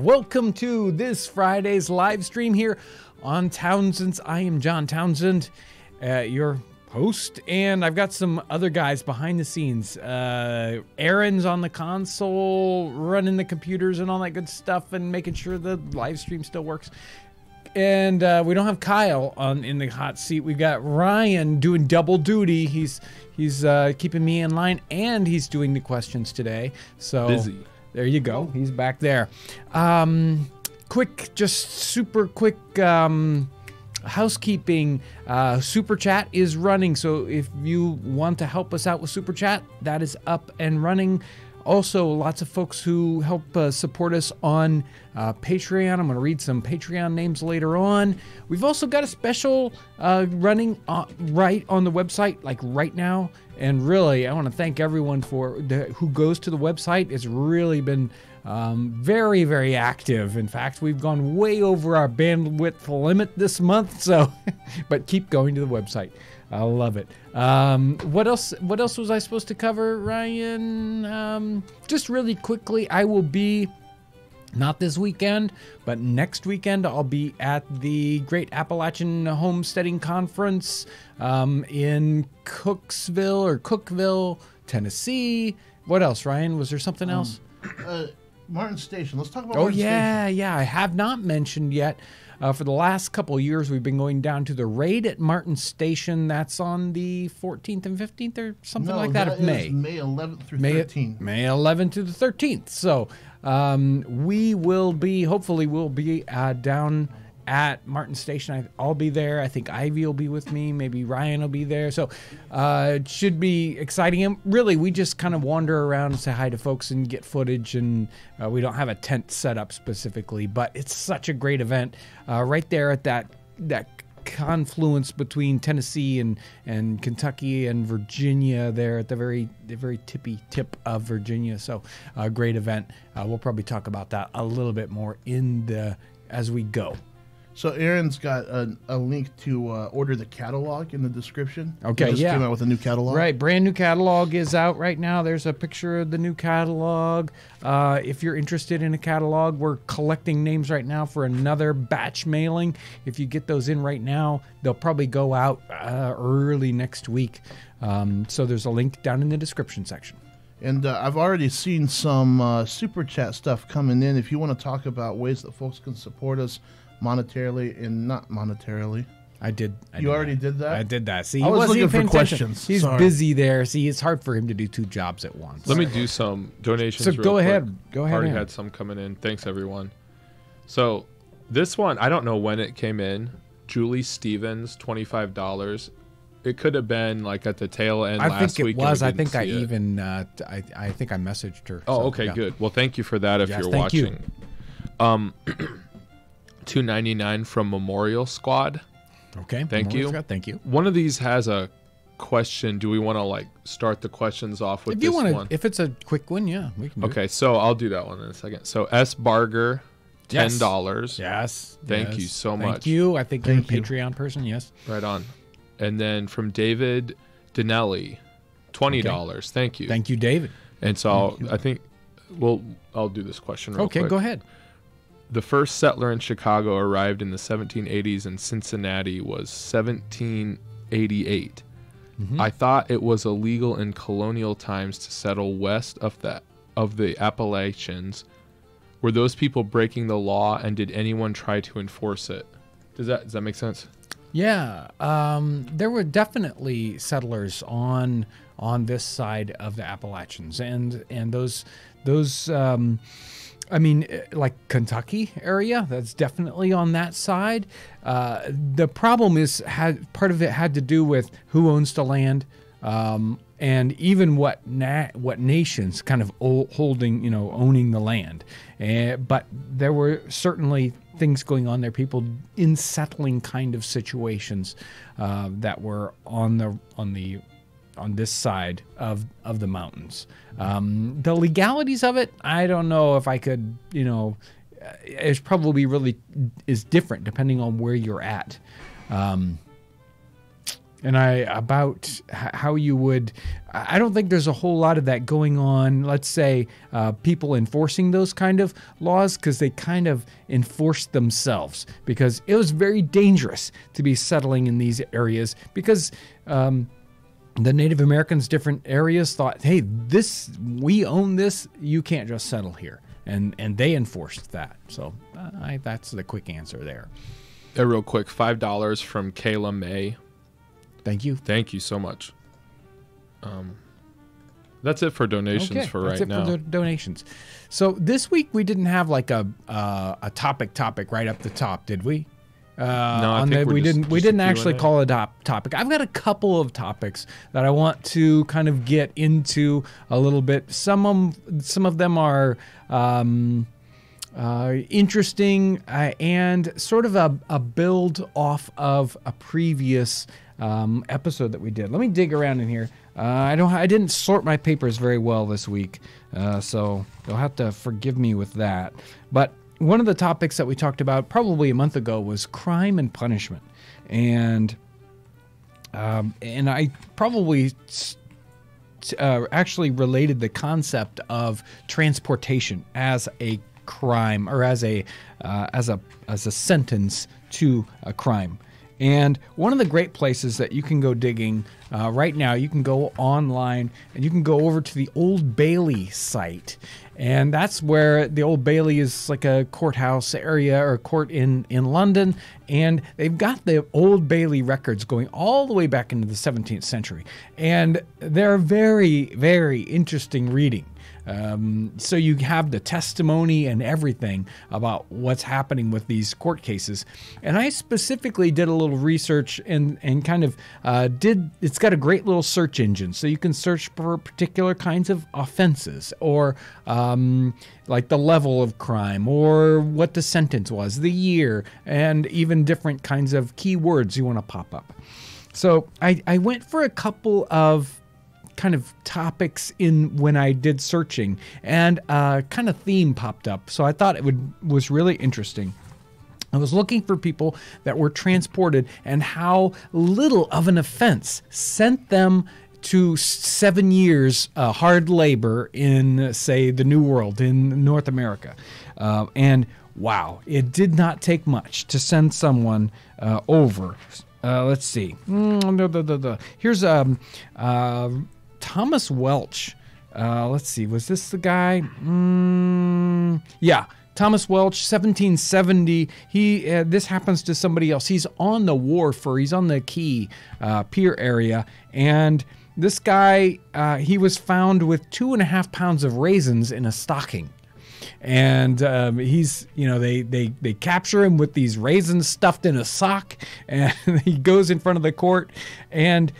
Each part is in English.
Welcome to this Friday's live stream here on Townsend's. I am John Townsend, your host, and I've got some other guys behind the scenes. Aaron's on the console, running the computers and all that good stuff, and making sure the live stream still works. And we don't have Kyle in the hot seat. We've got Ryan doing double duty. He's keeping me in line, and he's doing the questions today. So busy. There you go. He's back there. Super quick housekeeping. Super Chat is running. So if you want to help us out with Super Chat, that is up and running. Also, lots of folks who help support us on Patreon. I'm going to read some Patreon names later on. We've also got a special running right on the website, like right now. And really, I want to thank everyone who goes to the website. It's really been very, very active. In fact, we've gone way over our bandwidth limit this month. So, but keep going to the website. I love it. What else was I supposed to cover, Ryan? Just really quickly, I will be, not this weekend, but next weekend, I'll be at the Great Appalachian Homesteading Conference in Cookeville, Tennessee. What else, Ryan? Was there something else? Martin Station. Let's talk about Martin Station. Yeah. I have not mentioned yet. For the last couple of years, we've been going down to the raid at Martin Station. That's on the 14th and 15th or something like that of May. May 11th through 13th. May 11th to the 13th. So hopefully we'll be down at Martin Station. I'll be there. I think Ivy will be with me. Maybe Ryan will be there. So it should be exciting. And really, we just kind of wander around and say hi to folks and get footage. And we don't have a tent set up specifically, but it's such a great event right there at that confluence between Tennessee and Kentucky and Virginia there at the very tippy tip of Virginia. So a great event. We'll probably talk about that a little bit more as we go. So Aaron's got a link to order the catalog in the description. Okay, he just came out with a new catalog. Right, brand new catalog is out right now. There's a picture of the new catalog. If you're interested in a catalog, we're collecting names right now for another batch mailing. If you get those in right now, they'll probably go out early next week. So there's a link down in the description section. And I've already seen some Super Chat stuff coming in. If you want to talk about ways that folks can support us monetarily and not monetarily. I did already did that? I did that. See, I was looking for questions. He's busy there. See, it's hard for him to do two jobs at once. Let me do some donations. So real go quick. ahead. Go ahead. Already had some coming in. Thanks, everyone. So this one, I don't know when it came in. Julie Stevens, $25. It could have been like at the tail end last week. I think I even I think I messaged her. Oh, so, okay, yeah. Good. Well, thank you for that if you're watching. $2.99 from Memorial Squad. Okay. Thank you. Thank you. One of these has a question. Do we want to start the questions off with this one? If it's a quick one, yeah, we can do Okay, so I'll do that one in a second. So S. Barger, $10. Yes. Thank you so much. Thank you. I think you're a Patreon person, yes. Right on. And then from David Dinelli, $20. Okay. Thank you. Thank you, David. And so I'll do this question real quick. Okay, go ahead. The first settler in Chicago arrived in the 1780s and Cincinnati was 1788. Mm-hmm. I thought it was illegal in colonial times to settle west of the Appalachians. Were those people breaking the law, and did anyone try to enforce it? Does that make sense? Yeah, there were definitely settlers on I mean, like Kentucky area, that's definitely on that side. The problem is, part of it had to do with who owns the land, and even what nations kind of holding, owning the land. But there were certainly things going on there, people in settling kind of situations that were on this side of the mountains. The legalities of it, I don't know if I could, it's probably really is different depending on where you're at. And about how you would, I don't think there's a whole lot of that going on. Let's say people enforcing those kind of laws, because they kind of enforced themselves, because it was very dangerous to be settling in these areas, because the Native Americans, different areas, thought, hey, we own this, you can't just settle here. And they enforced that. So that's the quick answer there. Real quick, $5 from Kayla May. Thank you. Thank you so much. That's it for donations for right now. That's it for the donations. So this week we didn't have like a topic right up the top, did we? No, we didn't actually call it a topic. I've got a couple of topics that I want to kind of get into a little bit. Some of them are interesting and sort of a build off of a previous episode that we did. Let me dig around in here. I didn't sort my papers very well this week, so you'll have to forgive me with that. But one of the topics that we talked about probably a month ago was crime and punishment, and I probably actually related the concept of transportation as a crime, or as a sentence to a crime. And one of the great places that you can go digging right now, you can go online and you can go over to the Old Bailey site. And that's where the Old Bailey is, like a courthouse area or a court in London. And they've got the Old Bailey records going all the way back into the 17th century. And they're very, very interesting reading. So you have the testimony and everything about what's happening with these court cases. And I specifically did a little research and kind of it's got a great little search engine. So you can search for particular kinds of offenses, or like the level of crime, or what the sentence was, the year, and even different kinds of keywords you want to pop up. So I went for a couple of kind of topics when I did searching, and kind of theme popped up. So I thought it was really interesting. I was looking for people that were transported and how little of an offense sent them to 7 years hard labor in, say, the New World in North America. And wow, it did not take much to send someone over. Let's see. Here's Thomas Welch. Let's see. Was this the guy? Yeah. Thomas Welch, 1770. This happens to somebody else. He's on the wharf, or he's on the quay, pier area, and this guy, he was found with 2.5 pounds of raisins in a stocking. And he's, they capture him with these raisins stuffed in a sock, and he goes in front of the court, and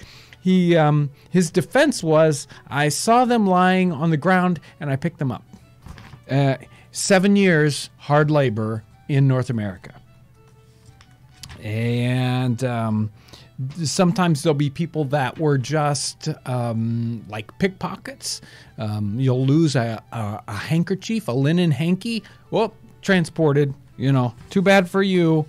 his defense was, I saw them lying on the ground and I picked them up. 7 years hard labor in North America. And sometimes there'll be people that were just like pickpockets. You'll lose a handkerchief, a linen hanky. Well, transported, too bad for you.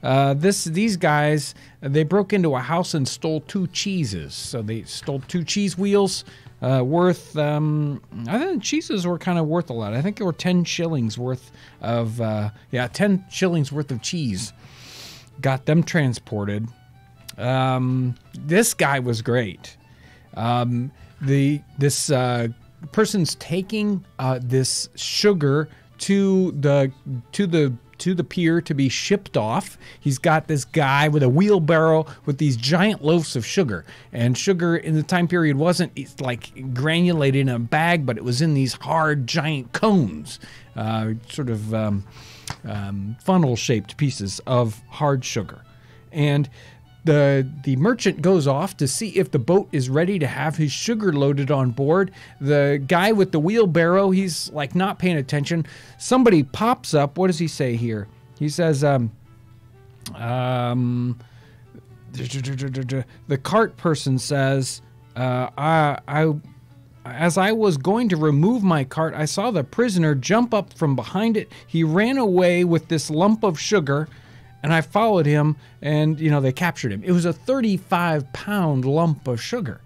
These guys, they broke into a house and stole 2 cheeses. So they stole 2 cheese wheels worth, I think cheeses were kind of worth a lot. I think there were 10 shillings worth of, 10 shillings worth of cheese. Got them transported. This guy was great. This person's taking this sugar to the to the pier to be shipped off. He's got this guy with a wheelbarrow with these giant loaves of sugar. And sugar in the time period wasn't like granulated in a bag, but it was in these hard, giant cones, sort of funnel-shaped pieces of hard sugar. And the merchant goes off to see if the boat is ready to have his sugar loaded on board. The guy with the wheelbarrow, he's like not paying attention. Somebody pops up. What does he say here? He says, the cart person says, as I was going to remove my cart, I saw the prisoner jump up from behind it. He ran away with this lump of sugar, and I followed him, and, they captured him. It was a 35-pound lump of sugar.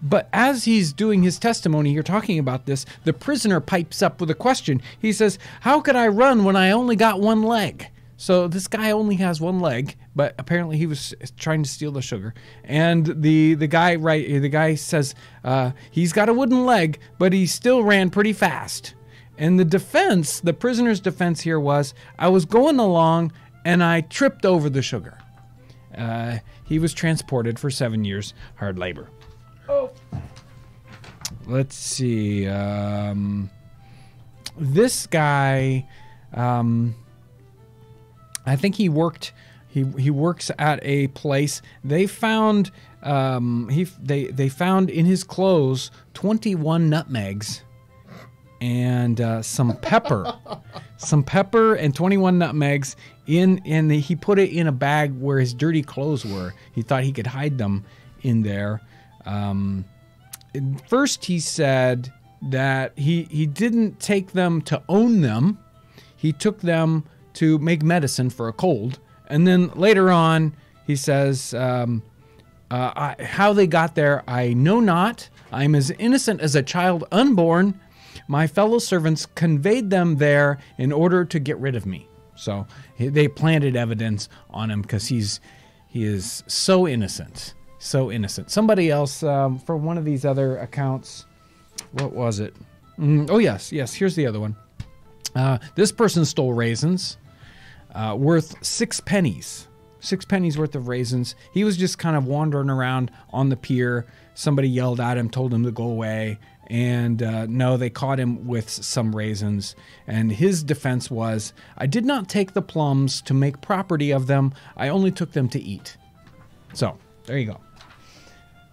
But as he's doing his testimony here talking about this, the prisoner pipes up with a question. He says, how could I run when I only got one leg? So this guy only has one leg, but apparently he was trying to steal the sugar. And the guy says he's got a wooden leg, but he still ran pretty fast. And the prisoner's defense here was, I was going along and I tripped over the sugar. He was transported for 7 years, hard labor. Oh. Let's see. This guy, I think he works at a place. They found they found in his clothes 21 nutmegs and some pepper, and 21 nutmegs he put it in a bag where his dirty clothes were. He thought he could hide them in there. First, he said that he didn't take them to own them. He took them to make medicine for a cold. And then later on, he says, how they got there, I know not. I am as innocent as a child unborn. My fellow servants conveyed them there in order to get rid of me. So they planted evidence on him because he is so innocent. So innocent. Somebody else, for one of these other accounts, what was it? Oh, yes. Here's the other one. This person stole raisins worth 6 pennies. 6 pennies worth of raisins. He was just kind of wandering around on the pier. Somebody yelled at him, told him to go away. And no, they caught him with some raisins. And his defense was, I did not take the plums to make property of them. I only took them to eat. So there you go.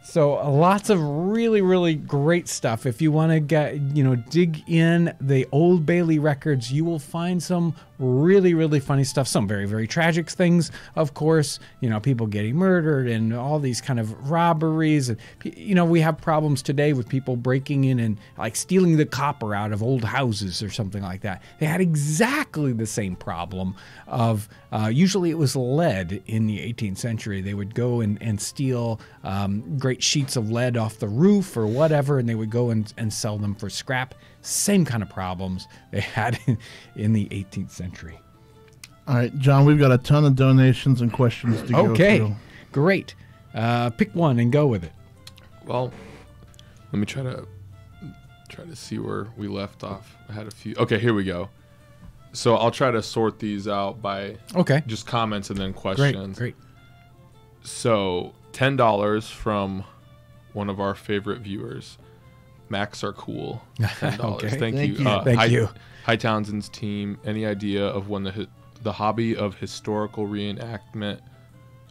So lots of really, really great stuff. If you want to dig in the Old Bailey records, you will find some really, really funny stuff. Some very, very tragic things, of course. People getting murdered and all these kind of robberies. And, we have problems today with people breaking in and like stealing the copper out of old houses or something like that. They had exactly the same problem of usually it was lead in the 18th century. They would go and steal great sheets of lead off the roof or whatever, and they would go and sell them for scrap. Same kind of problems they had in the 18th century. All right, John, we've got a ton of donations and questions to go through. Okay, great. Pick one and go with it. Well, let me try to see where we left off. I had a few. Okay, here we go. So I'll try to sort these out by just comments and then questions. Great. So $10 from one of our favorite viewers. Max are cool. $10. Okay. Thank you. Thank you. Hi Townsend's team. Any idea of when the hobby of historical reenactment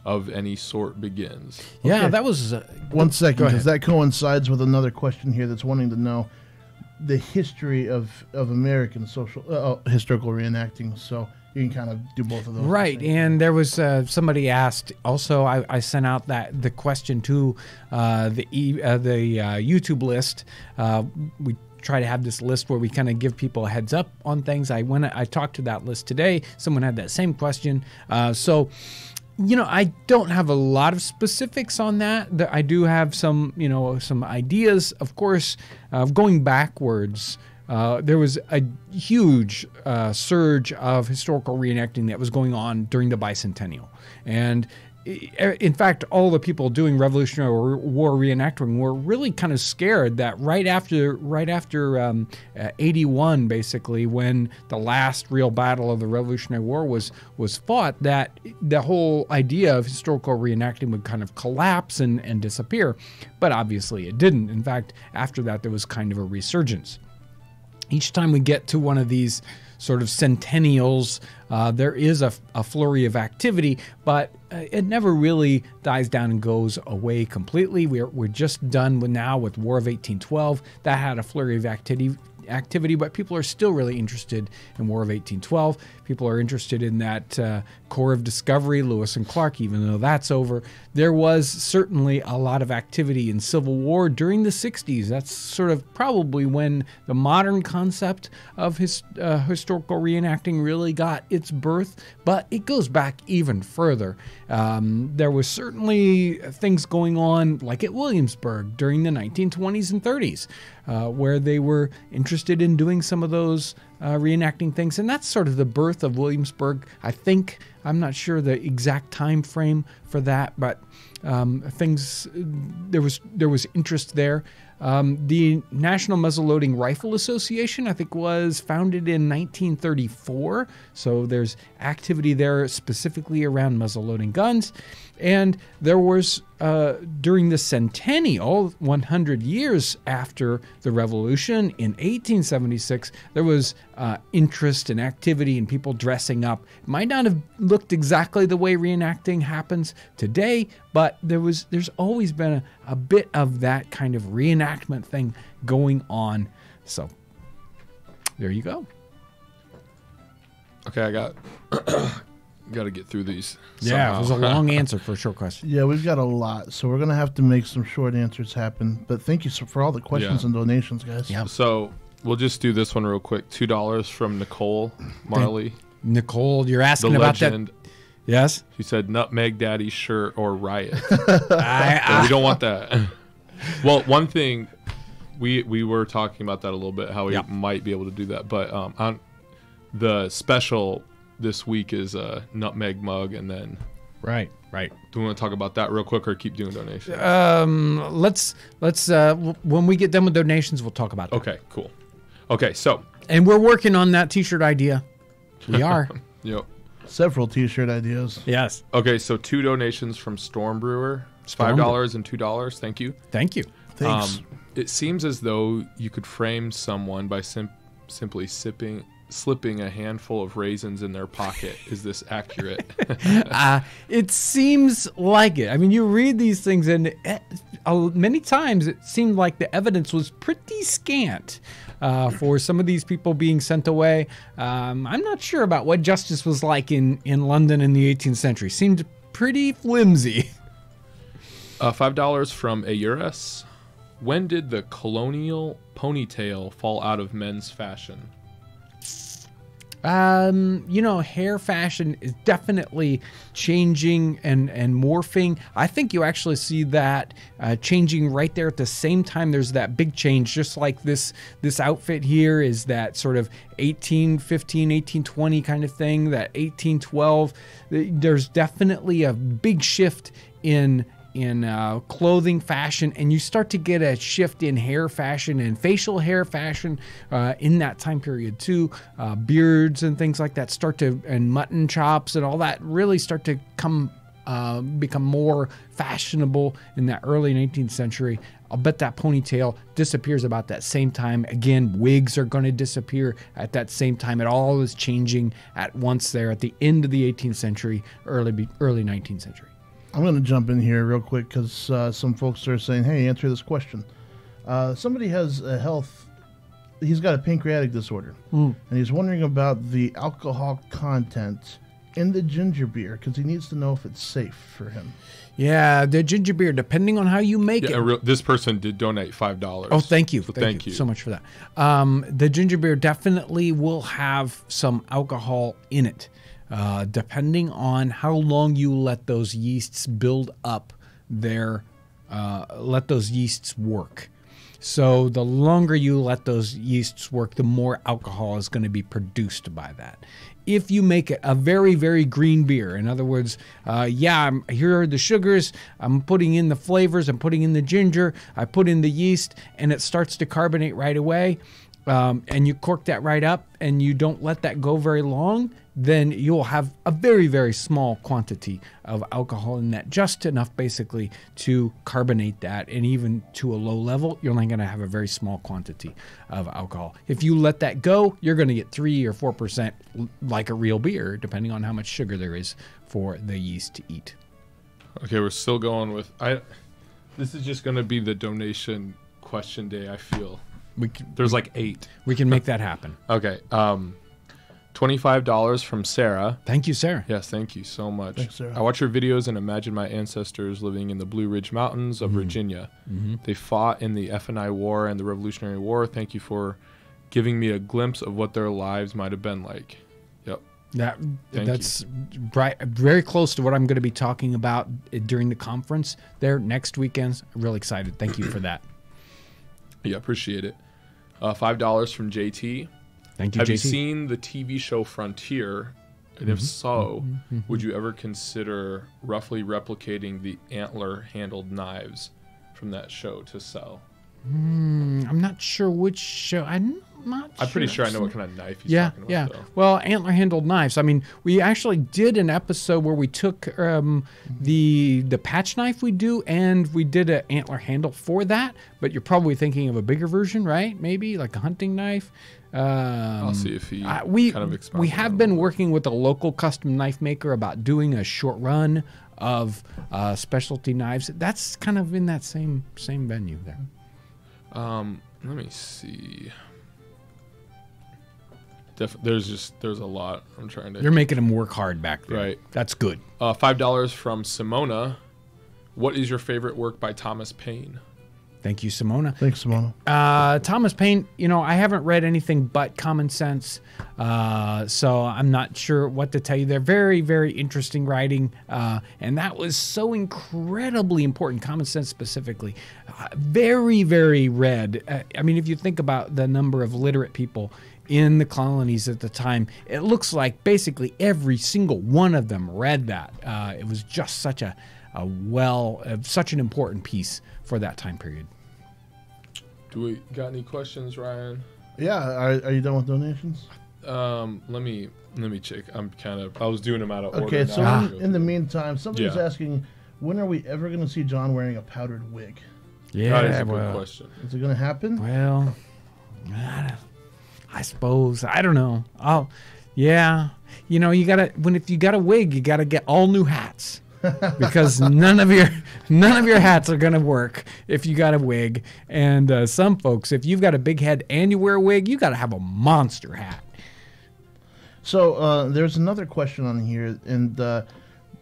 of any sort begins? Yeah, Okay. that was... 1 second, Go ahead. because that coincides with another question here that's wanting to know the history of American historical reenacting. So you can kind of do both of those. Right, and there was somebody asked. Also, I sent out the question to the YouTube list. We try to have this list where we kind of give people a heads up on things. I talked to that list today. Someone had that same question. So, I don't have a lot of specifics on that. I do have some ideas. Of course, going backwards. There was a huge surge of historical reenacting that was going on during the bicentennial. And in fact, all the people doing Revolutionary War reenacting were really kind of scared that right after 81, basically, when the last real battle of the Revolutionary War was fought, that the whole idea of historical reenacting would kind of collapse and disappear. But obviously it didn't. In fact, after that, there was kind of a resurgence. Each time we get to one of these sort of centennials, there is a flurry of activity, but it never really dies down and goes away completely. We're just done with War of 1812. That had a flurry of activity, but people are still really interested in War of 1812. People are interested in that Corps of Discovery, Lewis and Clark, even though that's over. There was certainly a lot of activity in Civil War during the 60s. That's sort of probably when the modern concept of historical reenacting really got its birth, but it goes back even further. There was certainly things going on, like at Williamsburg during the 1920s and 30s, where they were interested in doing some of those reenacting things, and that's sort of the birth of Williamsburg. I think, I'm not sure the exact time frame for that, but there was interest there. The National Muzzleloading Rifle Association, I think, was founded in 1934, so there's activity there specifically around muzzleloading guns. And there was, during the centennial, 100 years after the Revolution, in 1876, there was interest and activity and people dressing up. It might not have looked exactly the way reenacting happens today, but there's always been a bit of that kind of reenactment thing going on. So there you go. Okay, I got to get through these. Yeah, it was a long answer for a short question. Yeah, we've got a lot, so we're going to have to make some short answers happen. But thank you for all the questions and donations, guys. Yeah. So we'll just do this one real quick. $2 from Nicole Marley. Nicole, you're The asking about legend. that. Yes? She said Nutmeg Daddy shirt or riot. We don't want that. Well, one thing, we were talking about that a little bit, how we might be able to do that. But on the special this week is a nutmeg mug, and then Right. do we want to talk about that real quick or keep doing donations? Let's when we get done with donations, we'll talk about that. Okay, cool. Okay, so And we're working on that t-shirt idea. We are. yep. Several T-shirt ideas. Yes. Okay, so 2 donations from Storm Brewer, Storm $5 and $2. Thank you. Thank you. Thanks. It seems as though you could frame someone by simply slipping a handful of raisins in their pocket. Is this accurate? It seems like it. I mean, you read these things, and many times it seemed like the evidence was pretty scant for some of these people being sent away. I'm not sure about what justice was like in London in the 18th century. Seemed pretty flimsy. $5 from Ayurus. When did the colonial ponytail fall out of men's fashion? Hair fashion is definitely changing and morphing. I think you actually see that changing right there at the same time. There's that big change, just like this outfit here is that sort of 1815, 1820 kind of thing, that 1812. There's definitely a big shift in clothing fashion, and you start to get a shift in hair fashion and facial hair fashion in that time period too. Beards and things like that and mutton chops and all that really start to become more fashionable in that early 19th century. I'll bet that ponytail disappears about that same time. Again, wigs are going to disappear at that same time. It all is changing at once there at the end of the 18th century, early 19th century. I'm going to jump in here real quick because some folks are saying, hey, answer this question. Somebody has he's got a pancreatic disorder, and he's wondering about the alcohol content in the ginger beer because he needs to know if it's safe for him. Yeah, the ginger beer, depending on how you make it. This person did donate $5. Oh, thank you. So thank you so much for that. The ginger beer definitely will have some alcohol in it. Depending on how long you let those yeasts build up let those yeasts work. So the longer you let those yeasts work, the more alcohol is going to be produced by that. If you make it a very, very green beer, in other words, here are the sugars, I'm putting in the flavors, I'm putting in the ginger, I put in the yeast, and it starts to carbonate right away, and you cork that right up, and you don't let that go very long, then you'll have a very, very small quantity of alcohol in that, just enough basically to carbonate that, and even to a low level, you're only going to have a very small quantity of alcohol. If you let that go, you're going to get 3 or 4% like a real beer, depending on how much sugar there is for the yeast to eat. Okay, we're still going with this is just going to be the donation question day, I feel. There's like 8. We can make that happen. Okay. $25 from Sarah. Thank you, Sarah. Yes, thank you so much. Thanks, Sarah. I watch your videos and imagine my ancestors living in the Blue Ridge Mountains of Virginia. They fought in the F&I War and the Revolutionary War. Thank you for giving me a glimpse of what their lives might have been like. Yep. That's right, very close to what I'm going to be talking about during the conference there next weekend. I'm really excited. Thank you for that. Yeah, appreciate it. $5 from JT. Thank you, Have JT. you seen the TV show Frontier? And if so, would you ever consider roughly replicating the antler-handled knives from that show to sell? I'm not sure which show. I'm pretty sure I know what kind of knife he's talking about. Yeah. Though. Well, antler-handled knives. I mean, we actually did an episode where we took the patch knife we do, and we did an antler handle for that. But you're probably thinking of a bigger version, right? Maybe like a hunting knife. I'll see if he we kind of expounds. We have been working with a local custom knife maker about doing a short run of specialty knives. That's kind of in that same venue there. Let me see. There's a lot. I'm trying to. You're making them work hard back there. Right. That's good. $5 from Simona. What is your favorite work by Thomas Paine? Thank you, Simona. Thanks, Simona. Thomas Paine, I haven't read anything but Common Sense, so I'm not sure what to tell you. They're very, very interesting writing, and that was so incredibly important, Common Sense specifically. Very, very read. I mean, if you think about the number of literate people in the colonies at the time, it looks like basically every single one of them read that. It was just such such an important piece for that time period. Do we got any questions, Ryan? Yeah, are you done with donations? Let me check. I was doing them out of order. Okay, so now. in the meantime, somebody's Yeah. asking, when are we ever going to see John wearing a powdered wig? That is a good question. Is it going to happen? Well, I suppose. I don't know. You gotta if you got a wig, you gotta get all new hats. Because none of your hats are gonna work if you got a wig. And some folks, if you've got a big head and you wear a wig, you gotta have a monster hat. So there's another question on here, and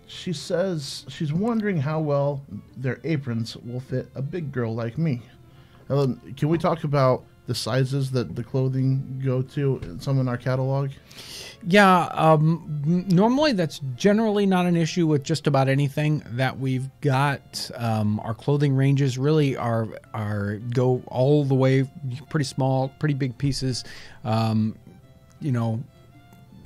she says she's wondering how well their aprons will fit a big girl like me. Can we talk about the sizes that the clothing go to, some in our catalog? Yeah, normally that's generally not an issue with just about anything that we've got. Our clothing ranges really are go all the way, pretty small, pretty big pieces.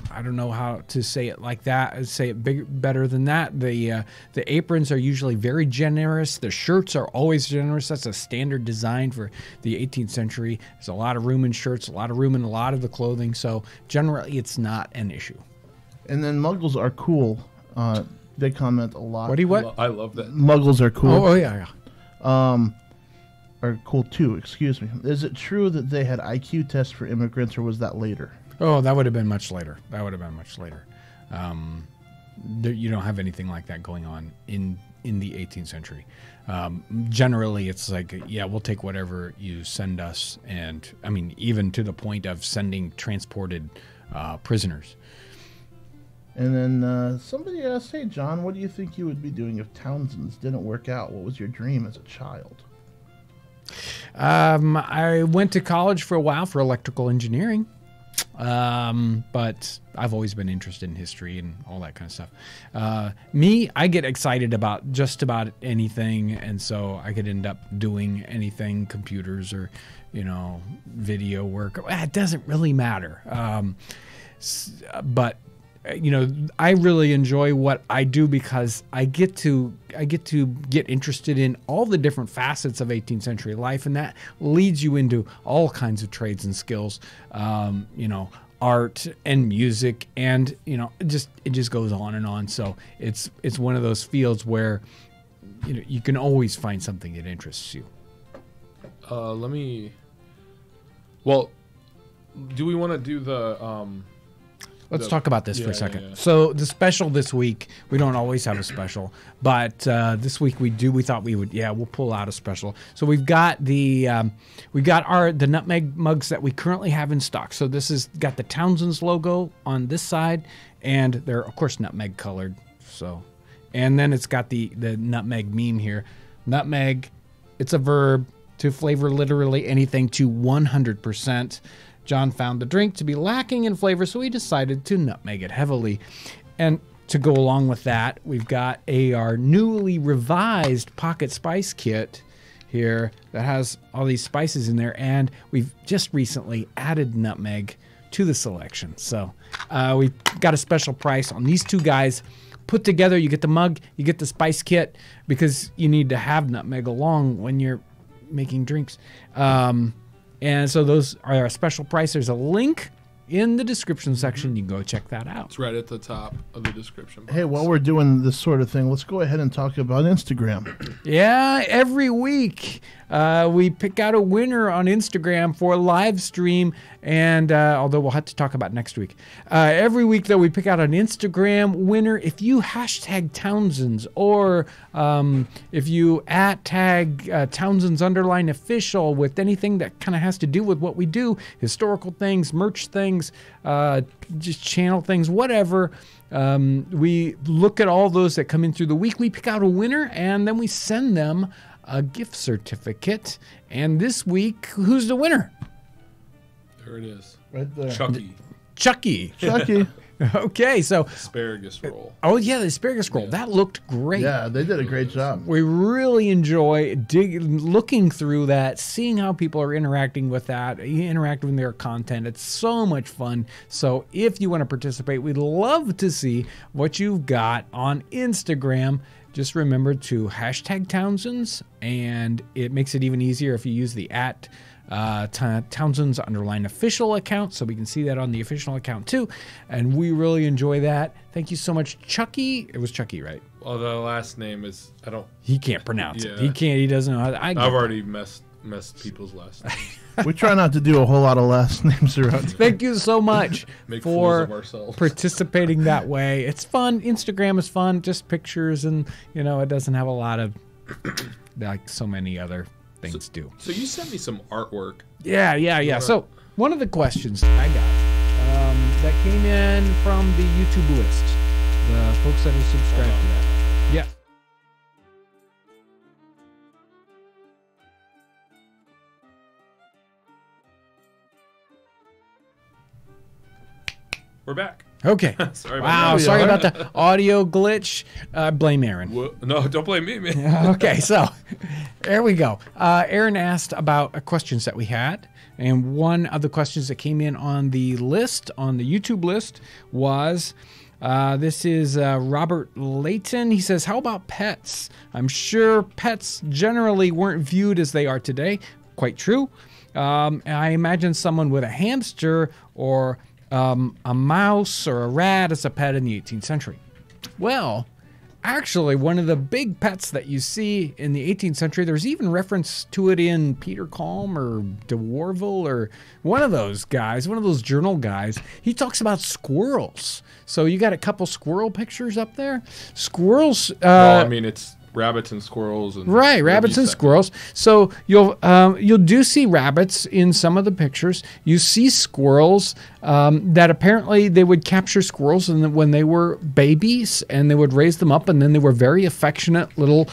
I don't know how to say it like that. I'd say it better than that. The aprons are usually very generous. The shirts are always generous. That's a standard design for the 18th century. There's a lot of room in shirts, a lot of room in a lot of the clothing. So generally, it's not an issue. And then muggles are cool. They comment a lot. What? I love that. Muggles are cool. Oh yeah. Are cool too. Excuse me. Is it true that they had IQ tests for immigrants, or was that later? Oh, that would have been much later. You don't have anything like that going on in the 18th century. Generally, it's like, we'll take whatever you send us, and I mean, even to the point of sending transported prisoners. And then somebody asked, "Hey, John, what do you think you would be doing if Townsend's didn't work out? What was your dream as a child?" I went to college for a while for electrical engineering. but I've always been interested in history and all that kind of stuff. Me, I get excited about just about anything, and so I could end up doing anything, computers or, video work. It doesn't really matter. But I really enjoy what I do because I get to get interested in all the different facets of 18th century life, and that leads you into all kinds of trades and skills, art and music, and it just goes on and on. So it's one of those fields where you can always find something that interests you. Well, do we want to do the? Let's talk about this for a second. Yeah. So the special this week, we don't always have a special, but this week we do. We thought we would. Yeah, we'll pull out a special. So we've got the nutmeg mugs that we currently have in stock. So this has got the Townsend's logo on this side, and they're of course nutmeg colored. So, and then it's got the nutmeg meme here. Nutmeg, it's a verb to flavor literally anything to 100%. John found the drink to be lacking in flavor, so he decided to nutmeg it heavily. And to go along with that, we've got our newly revised pocket spice kit here that has all these spices in there, and we've just recently added nutmeg to the selection. So we've got a special price on these two guys. Put together, you get the mug, you get the spice kit, because you need to have nutmeg along when you're making drinks. And so those are a special price. There's a link in the description section. You can go check that out. It's right at the top of the description box. Hey, while we're doing this sort of thing, let's go ahead and talk about Instagram. Yeah, every week we pick out a winner on Instagram for a live stream, and although we'll have to talk about next week. Every week, though, we pick out an Instagram winner. If you hashtag Townsend's, or if you tag Townsend's _official with anything that kind of has to do with what we do, historical things, merch things, just channel things, whatever. We look at all those that come in through the week. We pick out a winner, and then we send them a gift certificate. And this week, who's the winner? There it is. Right there. Chucky. Okay, so asparagus roll. Oh yeah, the asparagus roll. Yeah. That looked great. Yeah, they did a great job. We really enjoy looking through that, seeing how people are interacting with that, interacting with their content. It's so much fun. So if you want to participate, we'd love to see what you've got on Instagram. Just remember to hashtag Townsend's, and it makes it even easier if you use the Townsend's _official account, so we can see that on the official account too. And we really enjoy that. Thank you so much, Chucky. It was Chucky, right? Well, the last name is he can't pronounce it. He doesn't know how to. I've already messed people's last names. We try not to do a whole lot of last names around. Thank you so much for fools of participating that way. It's fun. Instagram is fun. Just pictures, and it doesn't have a lot of like so many other things do. So you sent me some artwork. Yeah. So one of the questions I got that came in from the YouTube list, the folks that are subscribed to that. Yeah. We're back. Okay. Sorry about Sorry about the audio glitch. Blame Aaron. No, don't blame me, man. Okay, so there we go. Aaron asked about questions that we had, and one of the questions that came in on the list, on the YouTube list, was this is Robert Layton. He says, how about pets? I'm sure pets generally weren't viewed as they are today. Quite true. I imagine someone with a hamster or a mouse or a rat as a pet in the 18th century. Well, actually, one of the big pets that you see in the 18th century, there's even reference to it in Peter Kalm or de Warville or one of those guys, one of those journal guys. He talks about squirrels. So you got a couple squirrel pictures up there. Squirrels. Well, I mean, it's rabbits and squirrels. And right, rabbits and squirrels. So you'll do see rabbits in some of the pictures. You see squirrels that apparently they would capture squirrels when they were babies, and they would raise them up, and then they were very affectionate little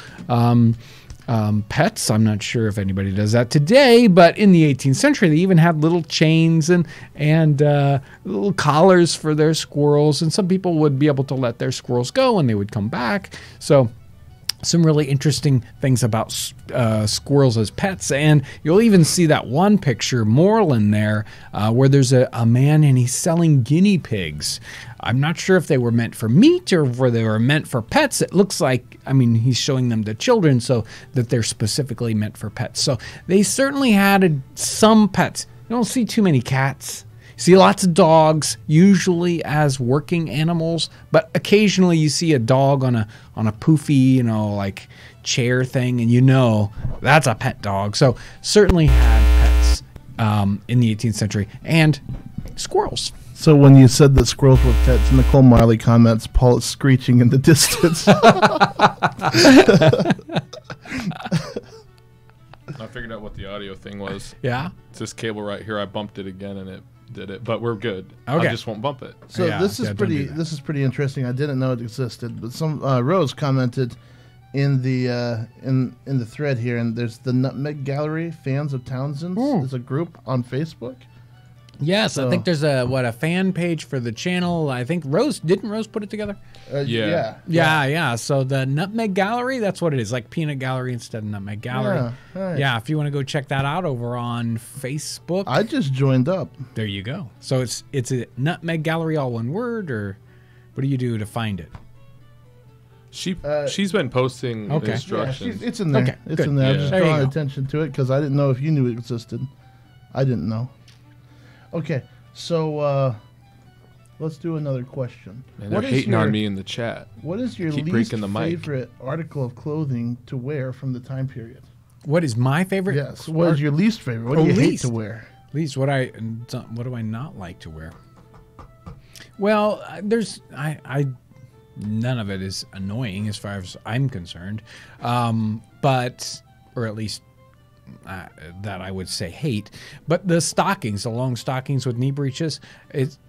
pets. I'm not sure if anybody does that today, but in the 18th century, they even had little chains and little collars for their squirrels, and some people would be able to let their squirrels go and they would come back. So some really interesting things about squirrels as pets. And you'll even see that one picture, Moreland there, where there's a man and he's selling guinea pigs. I'm not sure if they were meant for meat or if they were meant for pets. It looks like, I mean, he's showing them to children so that they're specifically meant for pets. So they certainly had some pets. You don't see too many cats. See lots of dogs, usually as working animals, but occasionally you see a dog on a poofy, like chair thing, and that's a pet dog. So certainly had pets in the 18th century, and squirrels. So when you said that squirrels were pets, Nicole Miley comments, Paul is screeching in the distance. I figured out what the audio thing was. Yeah? It's this cable right here. I bumped it again and it did it, but we're good. Okay. I just won't bump it. So this is don't pretty. do that. This is pretty interesting. I didn't know it existed, but some Rose commented in the in the thread here, and there's the Nutmeg Gallery Fans of Townsend. There's a group on Facebook. Yes, So- I think there's a fan page for the channel. I think Rose put it together? Yeah. yeah. So the Nutmeg Gallery, that's what it is, like Peanut Gallery instead of Nutmeg Gallery. Yeah, right. Yeah, if you want to go check that out over on Facebook, I just joined up. there you go. So it's a Nutmeg Gallery, all one word, or what do you do to find it? She's been posting Okay. Yeah, instructions. it's in there. Okay, It's good. in there. I'm Yeah. just There you drawing go. attention to it because I didn't know if you knew it existed. I didn't know. Okay, so let's do another question. And they're What is hating your- on me in the chat. What is your Keep least breaking the mic. favorite article of clothing to wear from the time period? What is my favorite? Yes. What is your least favorite? What do you hate to wear? Least what do I not like to wear? Well, there's none of it is annoying as far as I'm concerned, but or at least that I would say hate. But the stockings, the long stockings with knee breeches,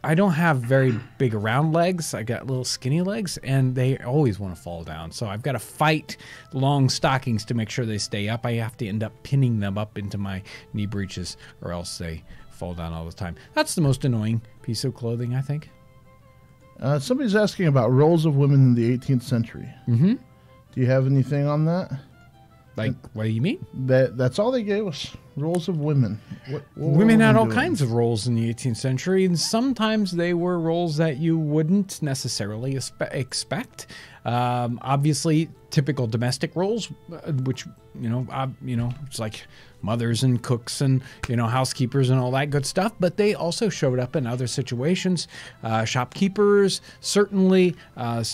I don't have very big round legs. I got little skinny legs, and they always want to fall down. So I've got to fight long stockings to make sure they stay up. I have to end up pinning them up into my knee breeches, or else they fall down all the time. That's the most annoying piece of clothing, I think. Somebody's asking about roles of women in the 18th century. Mm-hmm. Do you have anything on that? Like, what do you mean? That's all they gave us. Roles of women. What Women were had all doing? kinds of roles in the 18th century, and sometimes they were roles that you wouldn't necessarily expect. Obviously, typical domestic roles, which it's like mothers and cooks and housekeepers and all that good stuff. But they also showed up in other situations. Shopkeepers, certainly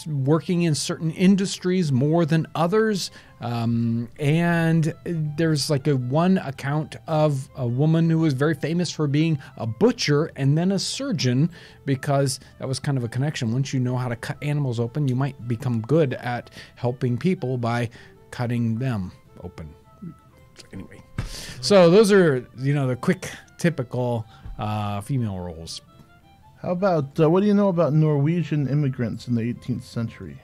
working in certain industries more than others. And there's like one account of a woman who was very famous for being a butcher and then a surgeon, because that was kind of a connection. Once you know how to cut animals open, you might become good at helping people by cutting them open. Anyway, so those are the quick, typical female roles. How about, what do you know about Norwegian immigrants in the 18th century?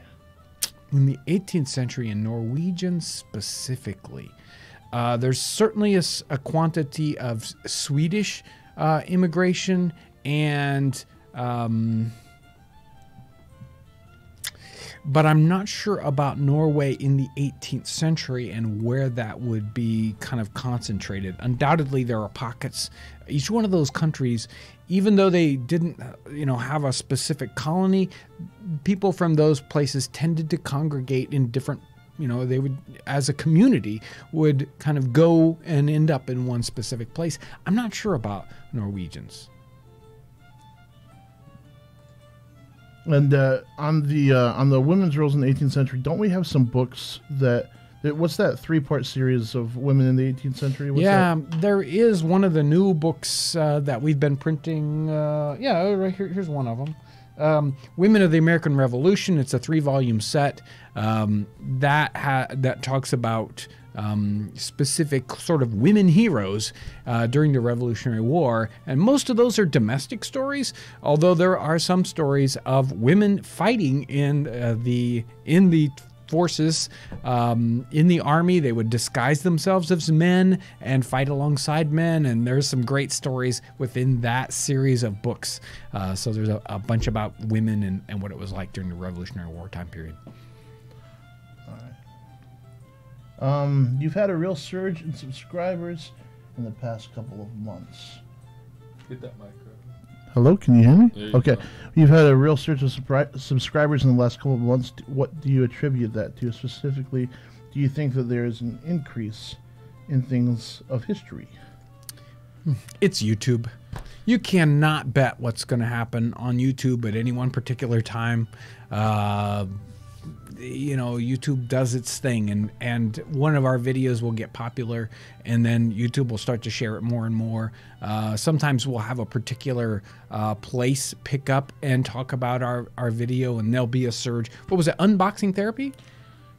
In the 18th century, in Norwegian specifically, there's certainly a quantity of Swedish immigration and but I'm not sure about Norway in the 18th century and where that would be kind of concentrated. Undoubtedly, there are pockets. Each one of those countries, even though they didn't, have a specific colony, people from those places tended to congregate in different, they would, as a community, would kind of go and end up in one specific place. I'm not sure about Norwegians. And on the women's roles in the 18th century, don't we have some books what's that 3-part series of women in the 18th century? What's that? There is one of the new books that we've been printing. Right here. Here's one of them. Women of the American Revolution. It's a 3-volume set that talks about specific sort of women heroes during the Revolutionary War, and most of those are domestic stories. Although there are some stories of women fighting in the forces in the army. They would disguise themselves as men and fight alongside men. And there's some great stories within that series of books. So there's a bunch about women and what it was like during the Revolutionary War time period. You've had a real surge in subscribers in the past couple of months. Get that mic. Hello, can you hear me? There you Okay. go. You've had a real surge of subscribers in the last couple of months. What do you attribute that to? Specifically, do you think that there is an increase in things of history? It's YouTube. You cannot bet what's going to happen on YouTube at any one particular time. YouTube does its thing, and one of our videos will get popular, and then YouTube will start to share it more and more. Sometimes we'll have a particular place pick up and talk about our video, and there'll be a surge. What was it, Unboxing Therapy?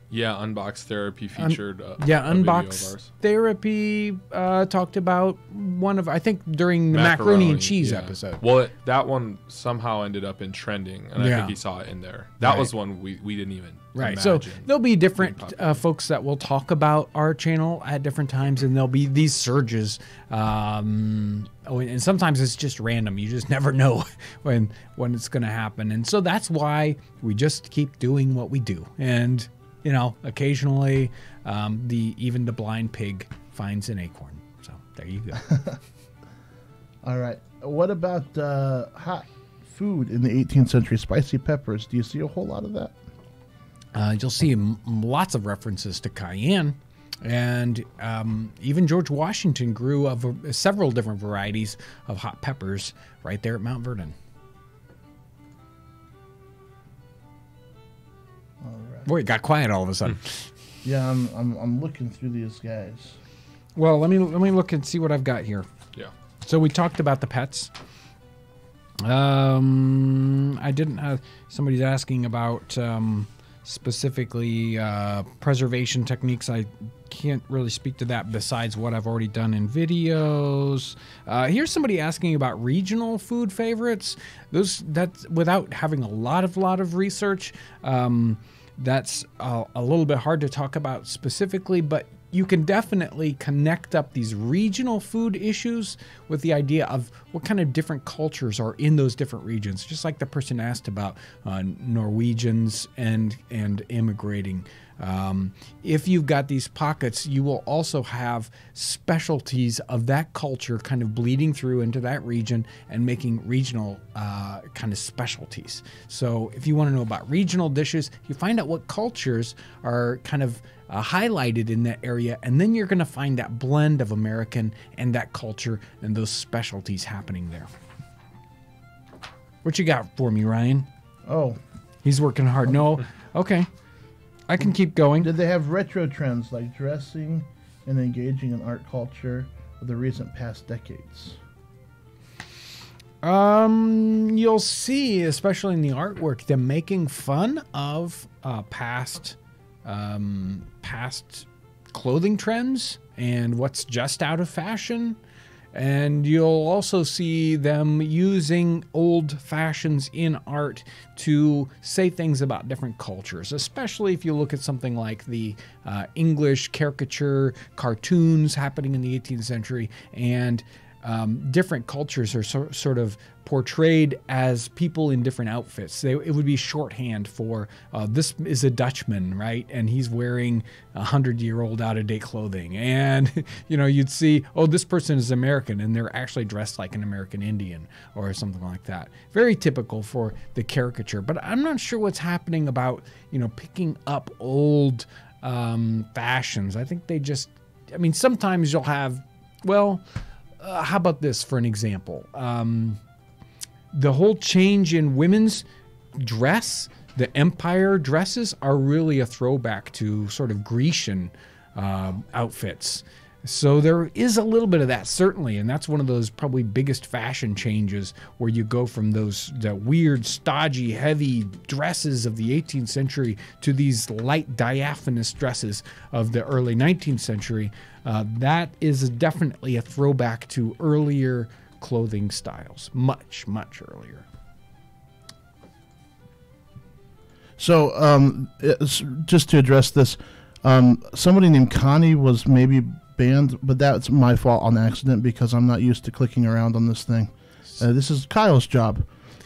Yeah, Unbox Therapy featured a Unbox video of ours. Therapy talked about one of, I think, during the macaroni and cheese yeah. episode. Well, that one somehow ended up in trending, and I think he saw it in there. That Right. was one we didn't even Right. So imagine. there'll be different folks that will talk about our channel at different times, and there'll be these surges. And sometimes it's just random. You just never know when it's going to happen. And so that's why we just keep doing what we do. And occasionally, even the blind pig finds an acorn. So there you go. All right. What about hot food in the 18th century? Spicy peppers. Do you see a whole lot of that? You'll see lots of references to cayenne. And even George Washington grew several different varieties of hot peppers right there at Mount Vernon. All right. Boy, it got quiet all of a sudden. Yeah, I'm looking through these guys. Well, let me look and see what I've got here. Yeah. So we talked about the pets. I didn't have, somebody's asking about specifically preservation techniques. I can't really speak to that besides what I've already done in videos. Here's somebody asking about regional food favorites. That's without having a lot of research. That's a little bit hard to talk about specifically, but you can definitely connect up these regional food issues with the idea of what kind of different cultures are in those different regions. Just like the person asked about Norwegians and immigrating. If you've got these pockets, you will also have specialties of that culture kind of bleeding through into that region and making regional kind of specialties. So if you want to know about regional dishes, you find out what cultures are kind of highlighted in that area, and then you're going to find that blend of American and that culture and those specialties happening there. What you got for me, Ryan? Oh, He's working hard. No, okay. I can keep going. did they have retro trends like dressing and engaging in art culture of the recent past decades? You'll see, especially in the artwork, them making fun of past clothing trends and what's just out of fashion. And you'll also see them using old fashions in art to say things about different cultures, especially if you look at something like the English caricature cartoons happening in the 18th century, and different cultures are sort of portrayed as people in different outfits. It would be shorthand for this is a Dutchman, right? And he's wearing 100-year-old out-of-date clothing. And you'd see, oh, this person is American, and they're actually dressed like an American Indian or something like that. Very typical for the caricature. But I'm not sure what's happening about picking up old fashions. I think they just, sometimes you'll have, how about this for an example? The whole change in women's dress, the empire dresses, are really a throwback to sort of Grecian outfits. So there is a little bit of that, certainly, and that's one of those probably biggest fashion changes where you go from the weird, stodgy, heavy dresses of the 18th century to these light, diaphanous dresses of the early 19th century. That is definitely a throwback to earlier clothing styles, much earlier. So, just to address this, somebody named Connie was maybe banned, but that's my fault on accident because I'm not used to clicking around on this thing. This is Kyle's job.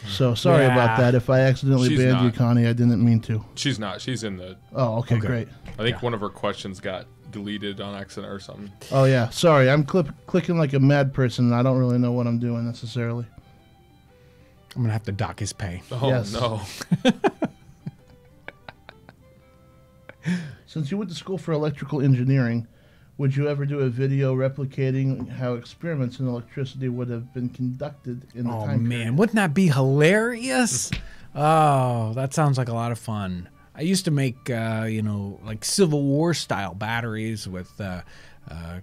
So sorry about that. If I accidentally She's banned you, not. Connie, I didn't mean to. She's not. She's in the. Oh, okay. Great. I think one of her questions got deleted on accident or something. Oh, yeah. Sorry. I'm clicking like a mad person, and I don't really know what I'm doing necessarily. I'm going to have to dock his pay. Oh, Yes. no. Since you went to school for electrical engineering, would you ever do a video replicating how experiments in electricity would have been conducted in the Oh, time man. period? Wouldn't that be hilarious? Oh, that sounds like a lot of fun. I used to make, like Civil War style batteries with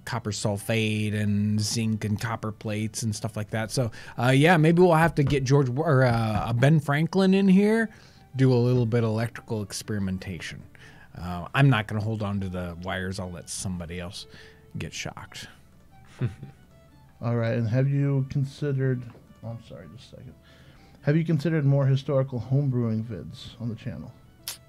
copper sulfate and zinc and copper plates and stuff like that. So, yeah, maybe we'll have to get Ben Franklin in here, do a little bit of electrical experimentation. I'm not going to hold on to the wires. I'll let somebody else get shocked. All right. And have you considered... Oh, I'm sorry, just a second. Have you considered more historical homebrewing vids on the channel?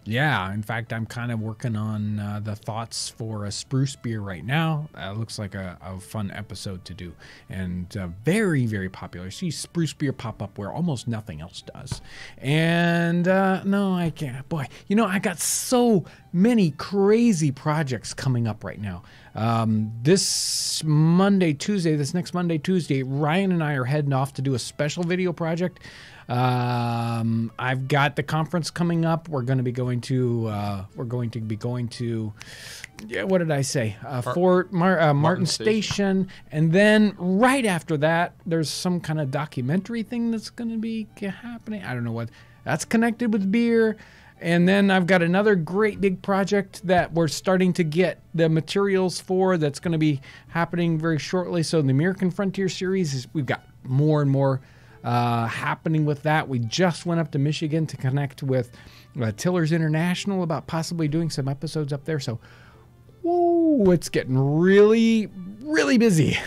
Yeah, in fact, I'm kind of working on the thoughts for a spruce beer right now. Looks like a fun episode to do, and very, very popular. See spruce beer pop up where almost nothing else does. And no, I can't. Boy, I got so many crazy projects coming up right now. This next Monday, Tuesday, Ryan and I are heading off to do a special video project. I've got the conference coming up. We're going to be going to what did I say? Fort Martin Station. And then right after that, there's some kind of documentary thing that's going to be happening. I don't know what that's connected with beer. And then I've got another great big project that we're starting to get the materials for that's going to be happening very shortly. So the American Frontier series, we've got more and more happening with that. We just went up to Michigan to connect with Tillers International about possibly doing some episodes up there. So, whoa, it's getting really, really busy.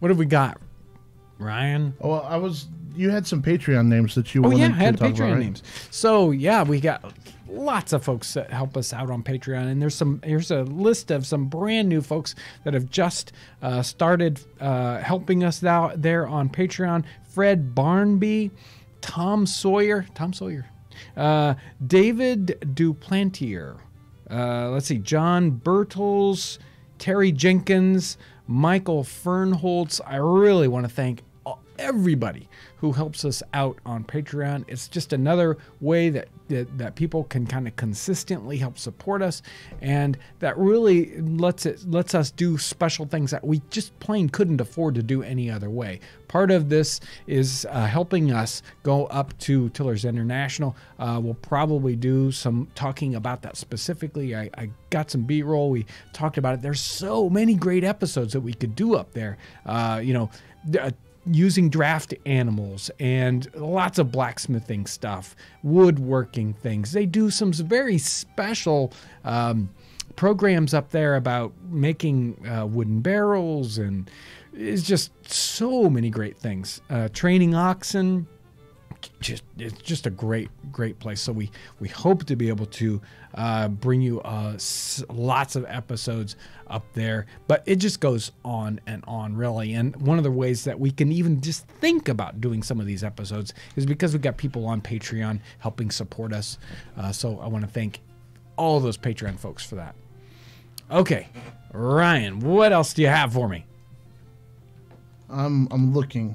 What have we got, Ryan? Oh, well, you had some Patreon names that you wanted to talk about. I had Patreon about, right? names. So yeah, we got lots of folks that help us out on Patreon, and here's a list of some brand new folks that have just started helping us out there on Patreon. Fred Barnby, Tom Sawyer, David Duplantier. Let's see, John Bertels, Terry Jenkins, Michael Fernholtz. I really want to thank everybody who helps us out on Patreon. It's just another way that people can kind of consistently help support us, and that really lets us do special things that we just plain couldn't afford to do any other way. Part of this is helping us go up to Tillers International. We'll probably do some talking about that specifically. I got some B-roll. We talked about it. There's so many great episodes that we could do up there. Using draft animals and lots of blacksmithing stuff, woodworking things. They do some very special programs up there about making wooden barrels, and it's just so many great things. Training oxen. It's just a great place. So we hope to be able to bring you lots of episodes up there, but it just goes on and on, really. And one of the ways that we can even just think about doing some of these episodes is because we've got people on Patreon helping support us. So I want to thank all those Patreon folks for that. Okay, Ryan, what else do you have for me? I'm looking.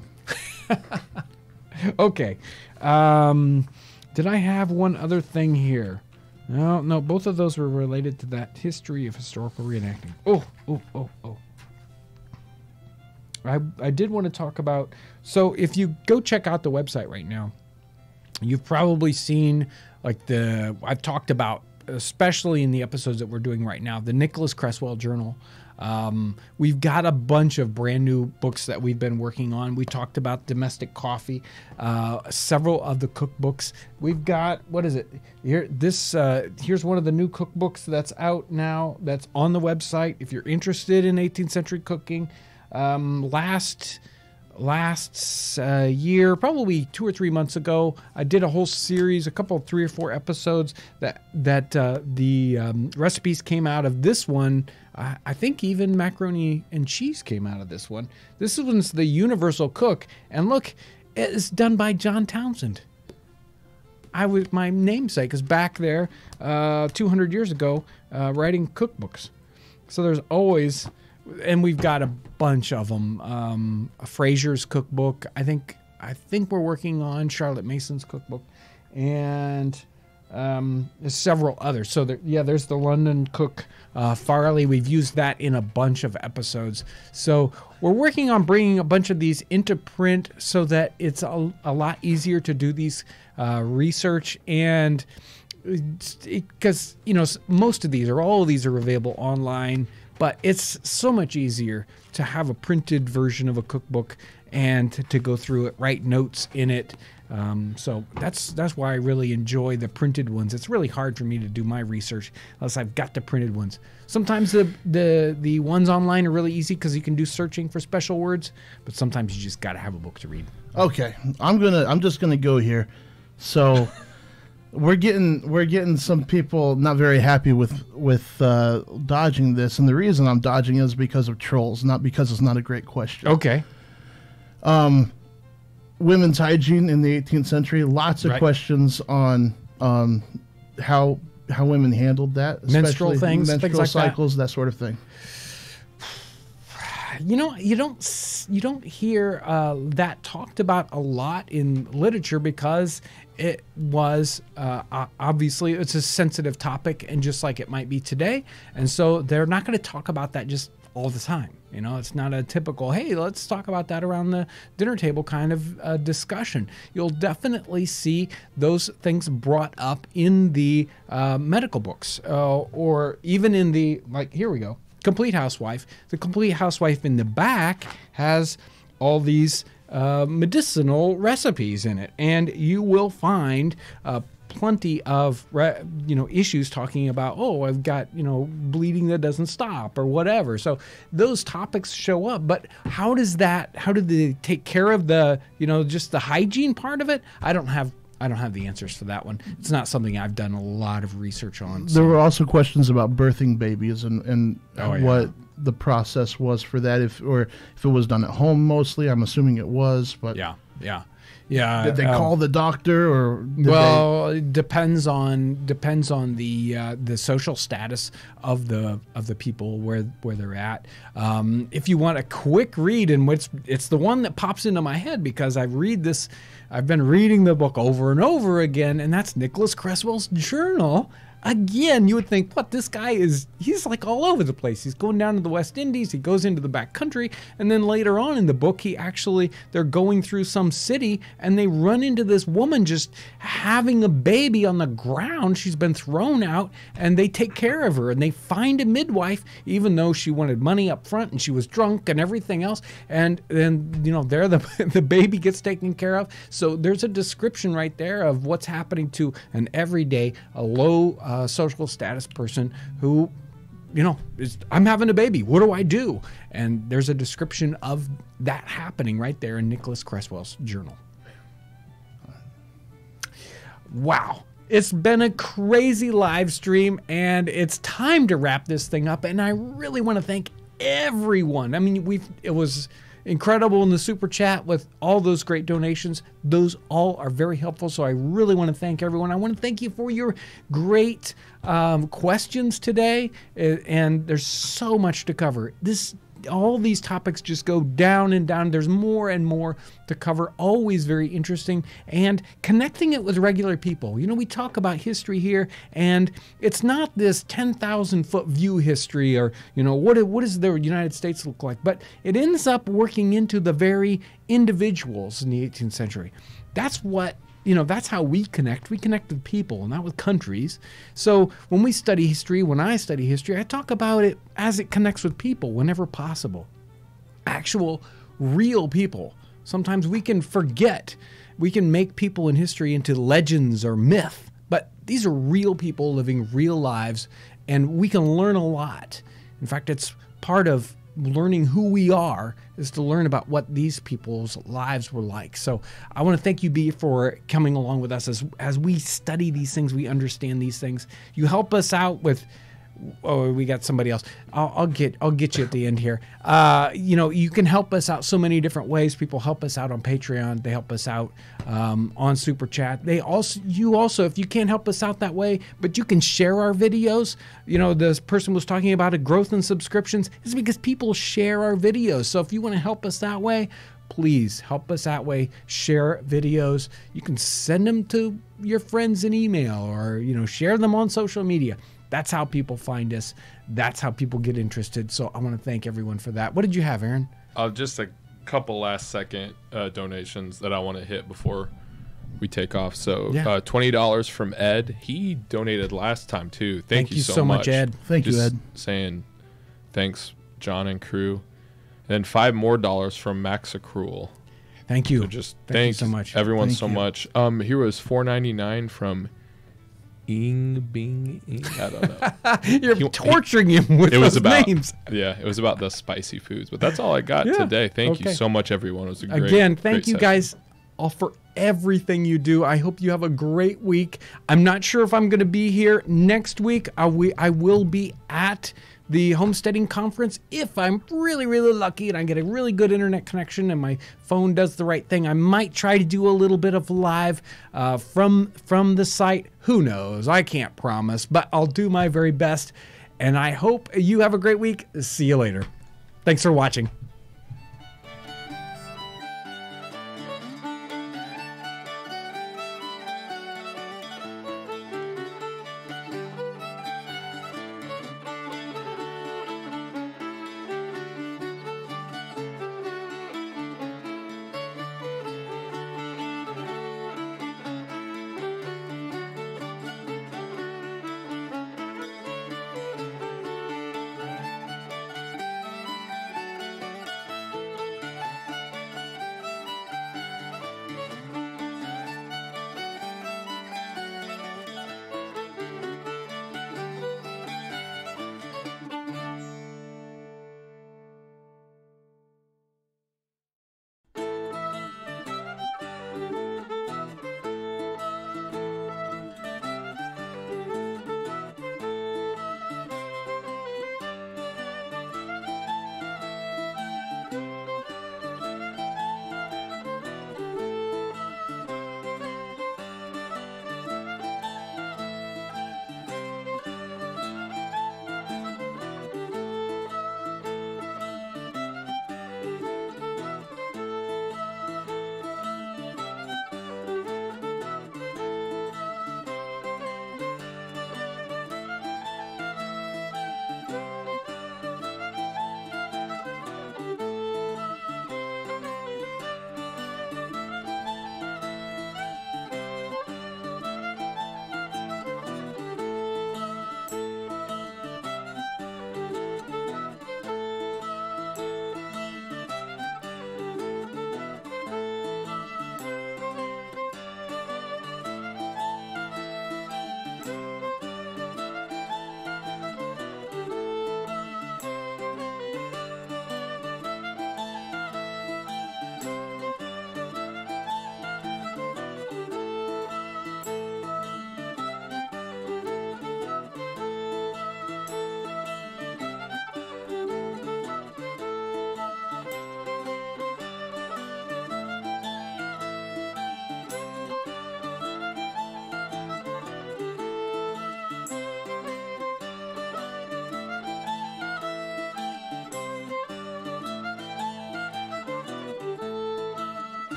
Okay. Did I have one other thing here? No, both of those were related to that history of historical reenacting. Oh. I did want to talk about, so if you go check out the website right now, you've probably seen I've talked about, especially in the episodes that we're doing right now, the Nicholas Cresswell Journal. We've got a bunch of brand new books that we've been working on. We talked about domestic coffee, several of the cookbooks. We've got, what is it here? Here's one of the new cookbooks that's out now. That's on the website. If you're interested in 18th century cooking, last last year, probably 2 or 3 months ago. I did a whole series, a couple, 3 or 4 episodes that the recipes came out of this one. I think even macaroni and cheese came out of this one. This one's the Universal Cook, and look, it is done by John Townsend. My namesake is back there 200 years ago writing cookbooks. So there's always, and we've got a bunch of them. Fraser's cookbook. I think we're working on Charlotte Mason's cookbook, and there's several others. So there's the London Cook Farley. We've used that in a bunch of episodes. So we're working on bringing a bunch of these into print so that it's a lot easier to do these research, and because most of these or all of these are available online, but it's so much easier to have a printed version of a cookbook and to go through it, write notes in it. So that's why I really enjoy the printed ones. It's really hard for me to do my research unless I've got the printed ones. Sometimes the ones online are really easy because you can do searching for special words, but sometimes you just got to have a book to read. Okay, I'm just gonna go here. So we're getting some people not very happy with dodging this, and the reason I'm dodging is because of trolls, not because it's not a great question. Okay. Women's hygiene in the 18th century. Lots of questions on how women handled that, menstrual things, menstrual things like cycles, that sort of thing. You don't hear that talked about a lot in literature because it was obviously it's a sensitive topic, and just like it might be today, and so they're not going to talk about that just all the time. It's not a typical, hey, let's talk about that around the dinner table kind of discussion. You'll definitely see those things brought up in the medical books, or even in the, here we go, Complete Housewife. The Complete Housewife in the back has all these medicinal recipes in it, and you will find plenty of issues talking about, I've got bleeding that doesn't stop or whatever. So those topics show up, but how do they take care of the just the hygiene part of it? I don't have the answers for that one. It's not something I've done a lot of research on. So. There were also questions about birthing babies and what the process was for that, if it was done at home mostly. I'm assuming it was, but yeah. Did they call the doctor, or it depends on the social status of the people where they're at. If you want a quick read, and it's the one that pops into my head because I've been reading the book over and over again, and that's Nicholas Creswell's journal. Again, you would think, this guy he's like all over the place. He's going down to the West Indies, he goes into the back country, and then later on in the book, they're going through some city, and they run into this woman just having a baby on the ground. She's been thrown out, and they take care of her, and they find a midwife, even though she wanted money up front, and she was drunk and everything else, and then, there the baby gets taken care of. So there's a description right there of what's happening to an everyday, a low social status person who, I'm having a baby. What do I do? And there's a description of that happening right there in Nicholas Creswell's journal. Wow. It's been a crazy live stream, and it's time to wrap this thing up. And I really want to thank everyone. I mean, it was incredible in the super chat with all those great donations. Those all are very helpful, so I really want to thank everyone. I want to thank you for your great questions today, and there's so much to cover. All these topics just go down and down. There's more and more to cover, always very interesting, and connecting it with regular people. We talk about history here, and it's not this 10,000-foot view history or, what does the United States look like? But it ends up working into the very individuals in the 18th century. That's what that's how we connect. We connect with people, not with countries. So when we study history, when I study history, I talk about it as it connects with people whenever possible. Actual, real people. Sometimes we can forget. We can make people in history into legends or myth. But these are real people living real lives, and we can learn a lot. In fact, it's part of learning who we are is to learn about what these people's lives were like. So I want to thank you, B, for coming along with us as we study these things, we understand these things. You help us out with. Oh, we got somebody else. I'll get you at the end here. You know, you can help us out so many different ways. People help us out on Patreon. They help us out on Super Chat. You also, if you can't help us out that way, but you can share our videos. You know, this person was talking about a growth in subscriptions. It's because people share our videos. So if you want to help us that way, please help us that way. Share videos. You can send them to your friends in email, or share them on social media. That's how people find us. That's how people get interested. So I want to thank everyone for that. What did you have, Aaron? Just a couple last second donations that I want to hit before we take off. So $20 from Ed. He donated last time too. Thank you so much, Ed. Thank you, Ed. Saying thanks, John and crew. And then $5 more from Max Accrual. Thank you. So just thank you so much, everyone. Thank so you. Much. Here was $4.99 from Bing. I don't know. You're torturing him with those names. Yeah, it was about the spicy foods, but that's all I got today. Thank you so much, everyone. It was a great thank great you session. Guys all for everything you do. I hope you have a great week. I'm not sure if I'm going to be here next week. I will be at the homesteading conference. If I'm really, really lucky and I get a really good internet connection and my phone does the right thing, I might try to do a little bit of live from the site. Who knows? I can't promise, but I'll do my very best. And I hope you have a great week. See you later. Thanks for watching.